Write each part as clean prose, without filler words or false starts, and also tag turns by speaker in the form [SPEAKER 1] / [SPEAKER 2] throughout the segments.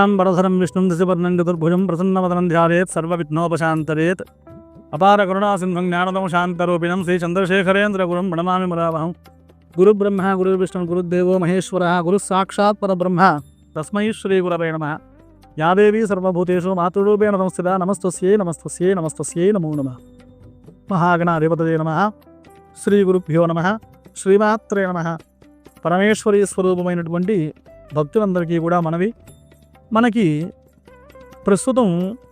[SPEAKER 1] శుక్లాంబరధరం విష్ణుం దశవర్ణం చతుర్భుజం ప్రసన్నవదనం ధ్యాయేత్ సర్వవిఘ్నోపశాంతయేత్ అపార కరుణాసింధం జ్ఞానదం శాంతరూపిణం శ్రీ చంద్రశేఖరేంద్ర గురుం ప్రణమామి మురావహం. గురు బ్రహ్మ గురు విష్ణు గురుదేవో మహేశ్వర గురు సాక్షాత్ పరబ్రహ్మ తస్మై శ్రీ గురవే నమః. యాదేవి సర్వభూతేషు మాతృరూపేణ సంస్థిత నమస్తస్యై నమస్తస్యై నమస్తస్యై నమో నమః. మహాగణాధిపతయే నమః. శ్రీ గురుభ్యో నమః. శ్రీమాత్రే నమః. పరమేశ్వరీ స్వరూపమైనటువంటి భక్తులందరికీ కూడా మనకి ప్రస్తుతం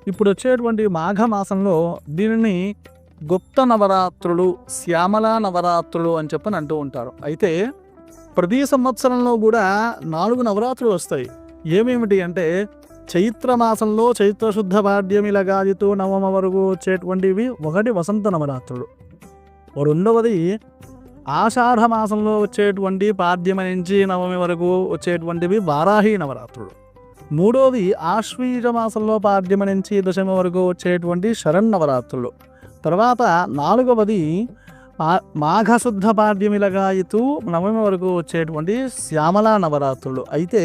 [SPEAKER 1] ఇప్పుడు వచ్చేటువంటి మాఘమాసంలో దీనిని గుప్త నవరాత్రులు, శ్యామల నవరాత్రులు అని చెప్పని అంటూ ఉంటారు. అయితే ప్రతి సంవత్సరంలో కూడా 4 నవరాత్రులు వస్తాయి. ఏమేమిటి అంటే చైత్రమాసంలో చైత్రశుద్ధ పాడ్యమి లగాయతు నవమ వరకు వచ్చేటువంటివి ఒకటి వసంత నవరాత్రులు, రెండవది ఆషాఢ మాసంలో వచ్చేటువంటి పాడ్యమి నుంచి నవమి వరకు వచ్చేటువంటివి వారాహి నవరాత్రులు, మూడవది ఆశ్వీజ మాసంలో పాడ్యమి నుంచి దశమి వరకు వచ్చేటువంటి శరన్నవరాత్రులు, తర్వాత 4వది మాఘశుద్ధ పాడ్యమి లగాయతు నవమి వరకు వచ్చేటువంటి శ్యామలా నవరాత్రులు. అయితే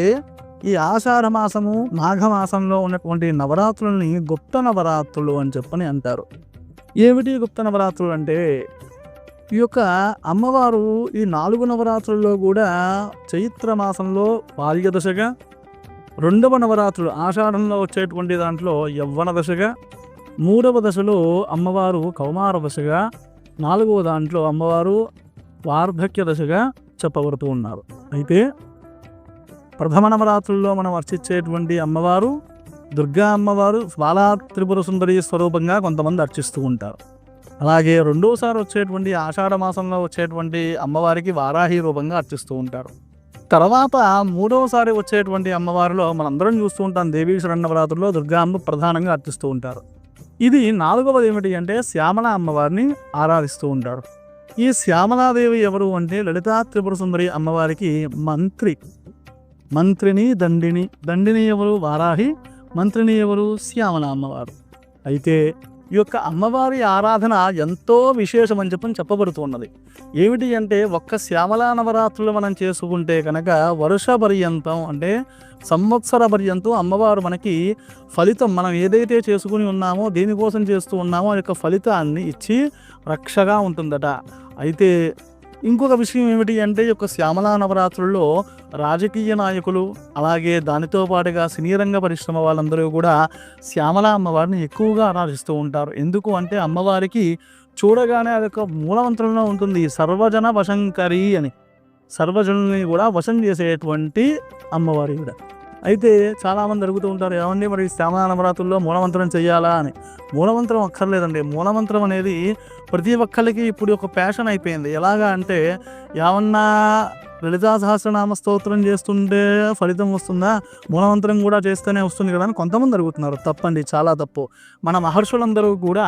[SPEAKER 1] ఈ ఆషాఢ మాసము మాఘమాసంలో ఉన్నటువంటి నవరాత్రుల్ని గుప్త నవరాత్రులు అని చెప్పని అంటారు. ఏమిటి గుప్త నవరాత్రులు అంటే ఈ యొక్క అమ్మవారు ఈ 4 నవరాత్రుల్లో కూడా చైత్ర మాసంలో బాల్య దశగా, 2వ నవరాత్రులు ఆషాఢంలో వచ్చేటువంటి దాంట్లో యవ్వన దశగా, 3వ దశలో అమ్మవారు కౌమార దశగా, 4వ దాంట్లో అమ్మవారు వార్ధక్య దశగా చెప్పబడుతూ ఉన్నారు. అయితే ప్రథమ నవరాత్రుల్లో మనం అర్చించేటువంటి అమ్మవారు దుర్గా అమ్మవారు బాలా త్రిపుర సుందరి స్వరూపంగా కొంతమంది అర్చిస్తూ ఉంటారు. అలాగే రెండోసారి వచ్చేటువంటి ఆషాఢ మాసంలో వచ్చేటువంటి అమ్మవారికి వారాహి రూపంగా అర్చిస్తూ ఉంటారు. తర్వాత 3వసారి వచ్చేటువంటి అమ్మవారిలో మనందరం చూస్తూ ఉంటాం, దేవీ శరన్నవరాత్రుల్లో దుర్గా అమ్మ ప్రధానంగా అర్చిస్తూ ఉంటారు. ఇది 4వది ఏమిటి అంటే శ్యామల అమ్మవారిని ఆరాధిస్తూ ఉంటారు. ఈ శ్యామలాదేవి ఎవరు అంటే లలితా త్రిపుర సుందరి అమ్మవారికి మంత్రిని దండిని ఎవరు వారాహి, మంత్రిని ఎవరు శ్యామల అమ్మవారు. అయితే ఈ యొక్క అమ్మవారి ఆరాధన ఎంతో విశేషమని చెప్పబడుతున్నది. ఏమిటి అంటే ఒక్క శ్యామలా నవరాత్రులు మనం చేసుకుంటే కనుక వర్ష పర్యంతం అంటే సంవత్సర పర్యంతం అమ్మవారు మనకి ఫలితం, మనం ఏదైతే చేసుకుని ఉన్నామో దేనికోసం చేస్తూ ఉన్నామో ఆ యొక్క ఫలితాన్ని ఇచ్చి రక్షగా ఉంటుందట. అయితే ఇంకొక విషయం ఏమిటి అంటే ఈ యొక్క శ్యామలా నవరాత్రుల్లో రాజకీయ నాయకులు అలాగే దానితో పాటుగా సినీ రంగ పరిశ్రమ వాళ్ళందరూ కూడా శ్యామలా అమ్మవారిని ఎక్కువగా ఆరాధిస్తూ ఉంటారు. ఎందుకు అంటే అమ్మవారికి చూడగానే అదొక మూలమంత్రంలో ఉంటుంది, సర్వజన వశంకరి అని, సర్వజనుల్ని కూడా వశం చేసేటువంటి అమ్మవారి కూడా. అయితే చాలామంది అడుగుతూ ఉంటారు, ఏమండి మరి శ్యామలా నవరాత్రుల్లో మూలమంత్రం చెయ్యాలా అని. మూలమంత్రం అక్కర్లేదండి. మూలమంత్రం అనేది ప్రతి ఒక్కరికి ఇప్పుడు ఒక ప్యాషన్ అయిపోయింది. ఎలాగా అంటే ఏమన్నా లలితా సహస్రనామ స్తోత్రం చేస్తుంటే ఫలితం వస్తుందా, మూలమంత్రం కూడా చేస్తేనే వస్తుంది కదా అని కొంతమంది అడుగుతున్నారు. తప్పండి, చాలా తప్పు. మన మహర్షులందరూ కూడా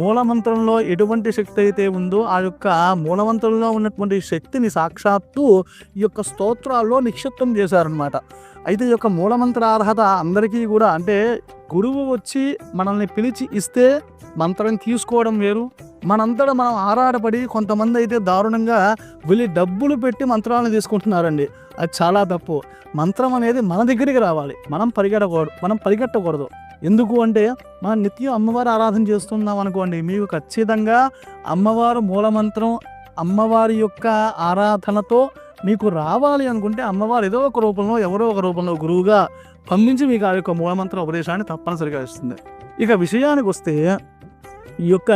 [SPEAKER 1] మూలమంత్రంలో ఎటువంటి శక్తి అయితే ఉందో ఆ యొక్క మూలమంత్రంలో ఉన్నటువంటి శక్తిని సాక్షాత్తు ఈ యొక్క స్తోత్రాల్లో నిక్షిప్తం చేశారనమాట. అయితే ఈ యొక్క మూలమంత్ర అర్హత అందరికీ కూడా అంటే గురువు వచ్చి మనల్ని పిలిచి ఇస్తే మంత్రం తీసుకోవడం వేరు, మనంతటా మనం ఆరాటపడి కొంతమంది అయితే దారుణంగా వెళ్ళి డబ్బులు పెట్టి మంత్రాలను తీసుకుంటున్నారండి. అది చాలా తప్పు. మంత్రం అనేది మన దగ్గరికి రావాలి, మనం పరిగెట్టకూడదు. ఎందుకు అంటే మనం నిత్యం అమ్మవారి ఆరాధన చేస్తున్నాం అనుకోండి, మీకు ఖచ్చితంగా అమ్మవారు మూలమంత్రం అమ్మవారి యొక్క ఆరాధనతో మీకు రావాలి అనుకుంటే అమ్మవారు ఏదో ఒక రూపంలో ఎవరో ఒక రూపంలో గురువుగా పంపించి మీకు ఆ యొక్క మూలమంత్ర ఉపదేశాన్ని తప్పనిసరిగా ఇస్తుంది. ఇక విషయానికి వస్తే ఈ యొక్క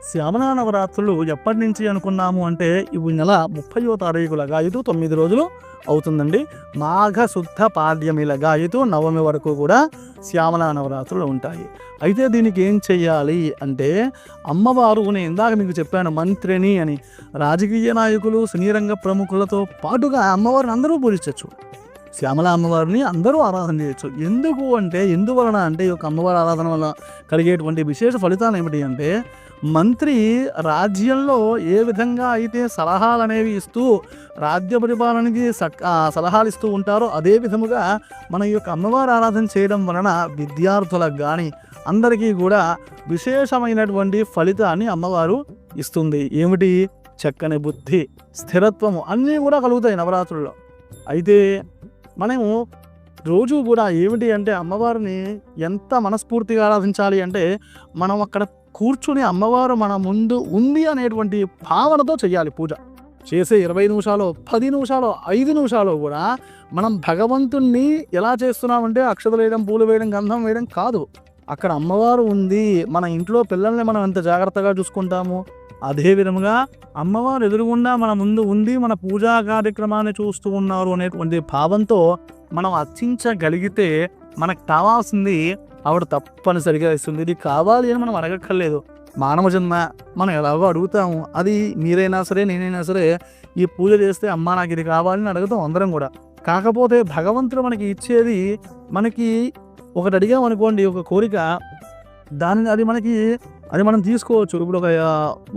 [SPEAKER 1] శ్యామలా నవరాత్రులు ఎప్పటి నుంచి అనుకున్నాము అంటే ఈ నెల 30వ తారీఖు లగాయతు 9 రోజులు అవుతుందండి. మాఘశుద్ధ పాడ్యమి లగాయతు నవమి వరకు కూడా శ్యామలా నవరాత్రులు ఉంటాయి. అయితే దీనికి ఏం చెయ్యాలి అంటే అమ్మవారు, నేను ఇందాక మీకు చెప్పాను మంత్రిని అని, రాజకీయ నాయకులు సినీ రంగ ప్రముఖులతో పాటుగా అమ్మవారిని అందరూ పూజించవచ్చు. శ్యామల అమ్మవారిని అందరూ ఆరాధన చేయొచ్చు. ఎందువలన అంటే ఈ యొక్క అమ్మవారి ఆరాధన వల్ల కలిగేటువంటి విశేష ఫలితాలు ఏమిటి అంటే మంత్రి రాజ్యంలో ఏ విధంగా అయితే సలహాలు అనేవి ఇస్తూ రాజ్య పరిపాలనకి సలహాలు ఇస్తూ ఉంటారో అదే విధముగా మన ఈ యొక్క అమ్మవారి ఆరాధన చేయడం వలన విద్యార్థులకు కానీ అందరికీ కూడా విశేషమైనటువంటి ఫలితాన్ని అమ్మవారు ఇస్తుంది. ఏమిటి? చక్కని బుద్ధి, స్థిరత్వము అన్నీ కూడా కలుగుతాయి నవరాత్రుల్లో. అయితే మనము రోజు కూడా ఏమిటి అంటే అమ్మవారిని ఎంత మనస్ఫూర్తిగా ఆరాధించాలి అంటే మనం అక్కడ కూర్చుని అమ్మవారు మన ముందు ఉంది అనేటువంటి భావనతో చేయాలి పూజ. చేసే 20 నిమిషాలు 10 నిమిషాలు 5 నిమిషాలు కూడా మనం భగవంతుణ్ణి ఎలా చేస్తున్నామంటే అక్షతలు వేయడం, పూలు వేయడం, గంధం వేయడం కాదు. అక్కడ అమ్మవారు ఉంది. మన ఇంట్లో పిల్లల్ని మనం ఎంత జాగ్రత్తగా చూసుకుంటాము, అదే విధముగా అమ్మవారు ఎదురుగుండా మన ముందు ఉంది, మన పూజా కార్యక్రమాన్ని చూస్తూ ఉన్నారు అనేటువంటి భావంతో మనం అర్చించగలిగితే మనకు కావాల్సింది ఆవిడ తప్పనిసరిగా ఇస్తుంది. ఇది కావాలి అని మనం అడగక్కర్లేదు. మానవ జన్మ, మనం ఎలాగో అడుగుతాము. అది మీరైనా సరే నేనైనా సరే ఈ పూజ చేస్తే అమ్మ నాకు ఇది కావాలని అడుగుతాం అందరం కూడా. కాకపోతే భగవంతుడు మనకి ఇచ్చేది, మనకి ఒకటి అడిగామనుకోండి ఒక కోరిక, దానిని అది మనం తీసుకోవచ్చు. ఇప్పుడు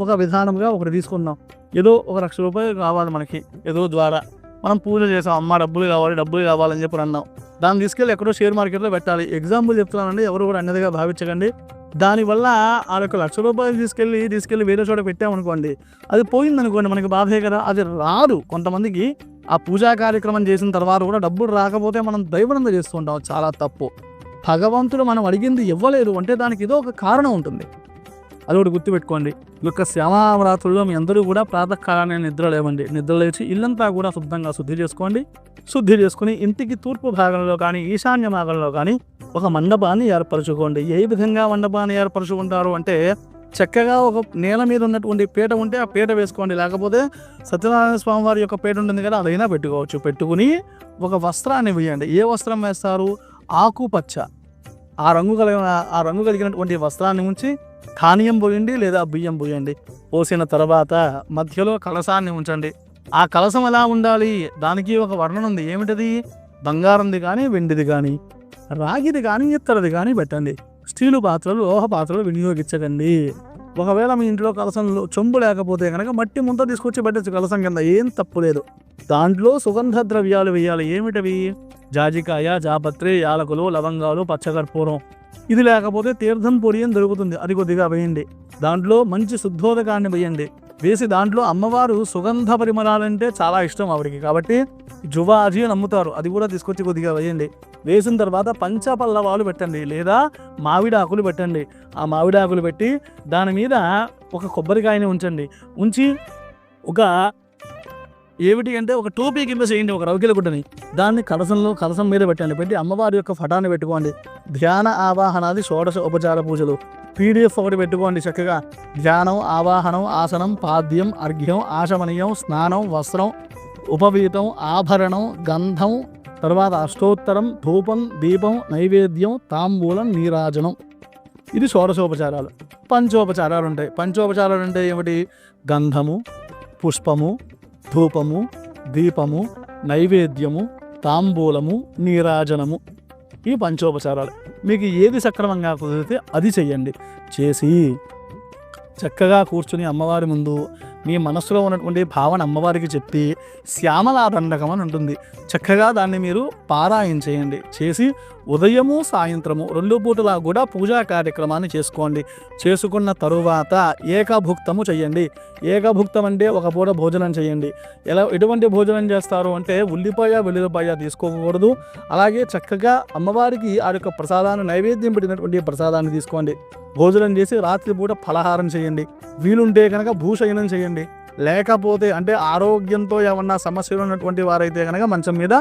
[SPEAKER 1] ఒక విధానంగా ఒకటి తీసుకున్నాం, ఏదో 1 లక్ష రూపాయలు కావాలి మనకి, ఏదో ద్వారా మనం పూజ చేసాం, అమ్మ డబ్బులు కావాలని చెప్పి అన్నాం. దాన్ని తీసుకెళ్ళి ఎక్కడో షేర్ మార్కెట్లో పెట్టాలి. ఎగ్జాంపుల్ చెప్తున్నానండి, ఎవరు కూడా అన్నదిగా భావించకండి. దానివల్ల ఆ 1 లక్ష రూపాయలు తీసుకెళ్ళి వేరే చోట పెట్టామనుకోండి, అది పోయిందనుకోండి, మనకి బాధే కదా. అది రాదు. కొంతమందికి ఆ పూజా కార్యక్రమం చేసిన తర్వాత కూడా డబ్బులు రాకపోతే మనం దైవనంద చేస్తుంటాం, చాలా తప్పు. భగవంతుడు మనం అడిగింది ఇవ్వలేదు అంటే దానికి ఏదో ఒక కారణం ఉంటుంది. అది ఒకటి గుర్తుపెట్టుకోండి. ఈ యొక్క శ్యామరాత్రుల్లో మీ అందరూ కూడా ప్రాతకాలాన్ని నిద్ర లేచి ఇల్లంతా కూడా శుద్ధంగా శుద్ధి చేసుకుని ఇంటికి తూర్పు భాగంలో కానీ ఈశాన్య భాగంలో కానీ ఒక మండపాన్ని ఏర్పరచుకోండి. ఏ విధంగా మండపాన్ని ఏర్పరచుకుంటారు అంటే, చక్కగా ఒక నేల మీద ఉన్నటువంటి పీట ఉంటే ఆ పీట వేసుకోండి, లేకపోతే సత్యనారాయణ స్వామి వారి యొక్క పీట ఉంటుంది కదా, అదైనా పెట్టుకోవచ్చు. పెట్టుకుని ఒక వస్త్రాన్ని వేయండి. ఏ వస్త్రం వేస్తారు? ఆకుపచ్చ, ఆ రంగు కలిగినటువంటి వస్త్రాన్ని ఉంచి ధాన్యం పోయండి లేదా బియ్యం పోయండి. పోసిన తర్వాత మధ్యలో కలశాన్ని ఉంచండి. ఆ కలశం ఎలా ఉండాలి? దానికి ఒక వర్ణన ఉంది. ఏమిటది? బంగారంది కానీ, వెండిది కానీ, రాగిది కానీ, ఇత్తడిది కానీ పెట్టండి. స్టీలు పాత్రలు, లోహ పాత్రలు వినియోగించకండి. ఒకవేళ మీ ఇంట్లో కలసంలో చెంబు లేకపోతే కనుక మట్టి ముంత తీసుకొచ్చి పెట్టచ్చు కలసం కింద, ఏం తప్పు లేదు. దాంట్లో సుగంధ ద్రవ్యాలు వేయాలి. ఏమిటవి? జాజికాయ, జాపత్రి, యాలకులు, లవంగాలు, పచ్చకర్పూరం. ఇది లేకపోతే తీర్థం పొడి అని దొరుకుతుంది, అది కొద్దిగా వేయండి. దాంట్లో మంచి శుద్ధోదకాన్ని వేయండి. వేసి దాంట్లో అమ్మవారు సుగంధ పరిమళాలంటే చాలా ఇష్టం ఆవిడికి, కాబట్టి జువాజీ అని అమ్ముతారు, అది కూడా తీసుకొచ్చి కొద్దిగా వేయండి. వేసిన తర్వాత పంచపల్లవాలు పెట్టండి లేదా మామిడాకులు పెట్టండి. ఆ మామిడాకులు పెట్టి దాని మీద ఒక కొబ్బరికాయని ఉంచండి. ఉంచి ఏమిటి అంటే ఒక టోపీ కింద చేయండి, ఒక రవికెల గుడ్డని. దాన్ని కలసం మీద పెట్టండి. పెట్టి అమ్మవారి యొక్క ఫటాన్ని పెట్టుకోండి. ధ్యాన ఆవాహనాది 16 ఉపచార పూజలు PDF ఒకటి పెట్టుకోండి చక్కగా. ధ్యానం, ఆవాహనం, ఆసనం, పాద్యం, అర్ఘ్యం, ఆశమనీయం, స్నానం, వస్త్రం, ఉపవీతం, ఆభరణం, గంధం, తర్వాత అష్టోత్తరం, ధూపం, దీపం, నైవేద్యం, తాంబూలం, నీరాజనం. ఇది 16 ఉపచారాలు. పంచోపచారాలు ఉంటాయి. పంచోపచారాలు అంటే ఏమిటి? గంధము, పుష్పము, ధూపము, దీపము, నైవేద్యము, తాంబూలము, నీరాజనము. ఈ పంచోపచారాలు. మీకు ఏది సక్రమంగా కుదిరితే అది చెయ్యండి. చేసి చక్కగా కూర్చుని అమ్మవారి ముందు మీ మనసులో ఉన్నటువంటి భావన అమ్మవారికి చెప్పి శ్యామలా దండకం అని ఉంటుంది, చక్కగా దాన్ని మీరు పారాయణ చేయండి. చేసి ఉదయము సాయంత్రము 2 పూటలా కూడా పూజా కార్యక్రమాన్ని చేసుకోండి. చేసుకున్న తరువాత ఏకభుక్తము చేయండి. ఏకభుక్తం అంటే ఒక పూట భోజనం చేయండి. ఎటువంటి భోజనం చేస్తారు అంటే ఉల్లిపాయ వెల్లుల్లిపాయ తీసుకోకూడదు. అలాగే చక్కగా అమ్మవారికి ఆ యొక్క ప్రసాదాన్ని, నైవేద్యం పెట్టినటువంటి ప్రసాదాన్ని తీసుకోండి. భోజనం చేసి రాత్రిపూట ఫలహారం చేయండి. వీలుంటే కనుక భూశయనం చేయండి. లేకపోతే అంటే ఆరోగ్యంతో ఏమన్నా సమస్యలు ఉన్నటువంటి వారైతే కనుక మంచం మీద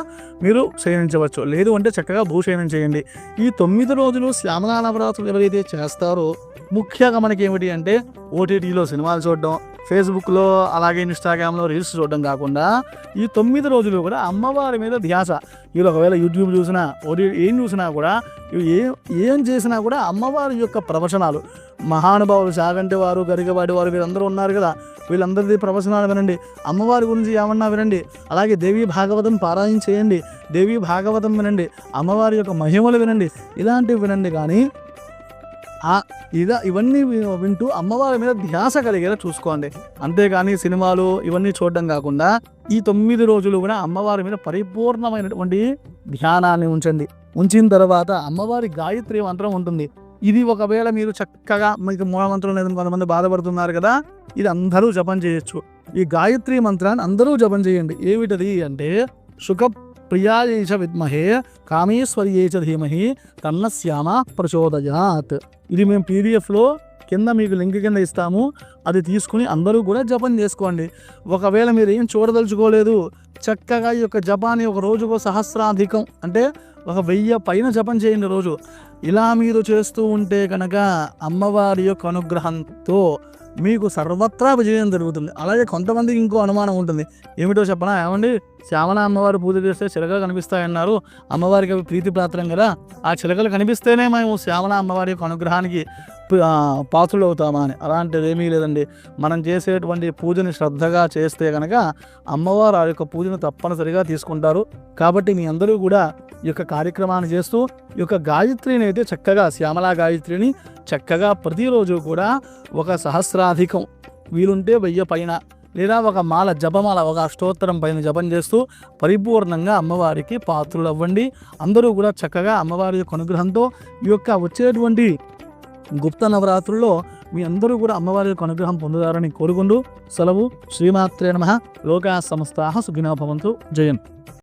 [SPEAKER 1] మీరు శయనించవచ్చు. లేదు అంటే చక్కగా భూశయనం చేయండి. ఈ 9 రోజులు శ్యామలా నవరాత్రులు ఎవరైతే చేస్తారో ముఖ్యంగా మనకి ఏమిటి అంటే OTTలో సినిమాలు చూడడం, ఫేస్బుక్లో అలాగే ఇన్స్టాగ్రామ్లో రీల్స్ చూడడం కాకుండా ఈ 9 రోజులు కూడా అమ్మవారి మీద ధ్యాస. వీళ్ళు ఒకవేళ యూట్యూబ్ చూసినా, ఏం చూసినా కూడా, ఏం చేసినా కూడా అమ్మవారి యొక్క ప్రవచనాలు, మహానుభావులు చాగంటి వారు, గరికవాడి వారు, వీరందరూ ఉన్నారు కదా, వీళ్ళందరిది ప్రవచనాలు వినండి. అమ్మవారి గురించి ఏమన్నా వినండి. అలాగే దేవీ భాగవతం పారాయణ చేయండి. దేవీ భాగవతం వినండి. అమ్మవారి యొక్క మహిమలు వినండి. ఇలాంటివి వినండి. కానీ ఇవన్నీ వింటూ అమ్మవారి మీద ధ్యాస కలిగేలా చూసుకోండి. అంతేగాని సినిమాలు ఇవన్నీ చూడడం కాకుండా ఈ 9 రోజులు కూడా అమ్మవారి మీద పరిపూర్ణమైనటువంటి ధ్యానాన్ని ఉంచండి. ఉంచిన తర్వాత అమ్మవారి గాయత్రి మంత్రం ఉంటుంది. ఇది ఒకవేళ మీరు చక్కగా, మీకు మూలమంత్రం లేదని కొంతమంది బాధపడుతున్నారు కదా, ఇది అందరూ జపం చేయొచ్చు. ఈ గాయత్రి మంత్రాన్ని అందరూ జపం చేయండి. ఏమిటది అంటే ప్రియాయై చ విద్మహే కామేశ్వర్యై చ ధీమహి తన్న శ్యామ ప్రచోదయాత్. ఇది మేము పీడిఎఫ్లో కింద మీకు లింక్ కింద ఇస్తాము. అది తీసుకుని అందరూ కూడా జపం చేసుకోండి. ఒకవేళ మీరు ఏం చూడదలుచుకోలేదు, చక్కగా ఈ యొక్క జపాన్ని ఒక రోజుకో సహస్రాధికం అంటే 1000 పైన జపం చేయండి రోజు. ఇలా మీరు చేస్తూ ఉంటే కనుక అమ్మవారి యొక్క అనుగ్రహంతో మీకు సర్వత్రా విజయం జరుగుతుంది. అలాగే కొంతమందికి ఇంకో అనుమానం ఉంటుంది, ఏమిటో చెప్పనా, ఏమండి శ్యామల అమ్మవారి పూజ చేస్తే చిలకలు కనిపిస్తాయన్నారు, అమ్మవారికి అవి ప్రీతిపాత్రం కదా, ఆ చిలకలు కనిపిస్తేనే మేము శ్యామల అమ్మవారి యొక్క అనుగ్రహానికి పాత్రలు అవుతామా అని. అలాంటిది ఏమీ లేదండి. మనం చేసేటువంటి పూజని శ్రద్ధగా చేస్తే కనుక అమ్మవారు ఆ యొక్క పూజను తప్పనిసరిగా తీసుకుంటారు. కాబట్టి మీ అందరూ కూడా ఈ యొక్క కార్యక్రమాన్ని చేస్తూ ఈ యొక్క గాయత్రిని అయితే చక్కగా శ్యామలా గాయత్రిని చక్కగా ప్రతిరోజు కూడా ఒక సహస్రాధికం వీలుంటే 1000 పైన లేదా ఒక మాల జపమాల ఒక అష్టోత్తరం పైన జపం చేస్తూ పరిపూర్ణంగా అమ్మవారికి పాత్రలు అవ్వండి. అందరూ కూడా చక్కగా అమ్మవారి యొక్క అనుగ్రహంతో ఈ యొక్క వచ్చేటువంటి గుప్త నవరాత్రుల్లో మీ అందరూ కూడా అమ్మవారి యొక్క అనుగ్రహం పొందుతారని కోరుకుంటూ సెలవు. శ్రీమాత్రే నమః. లోకా సమస్తాః సుఖినో భవంతు. జయం.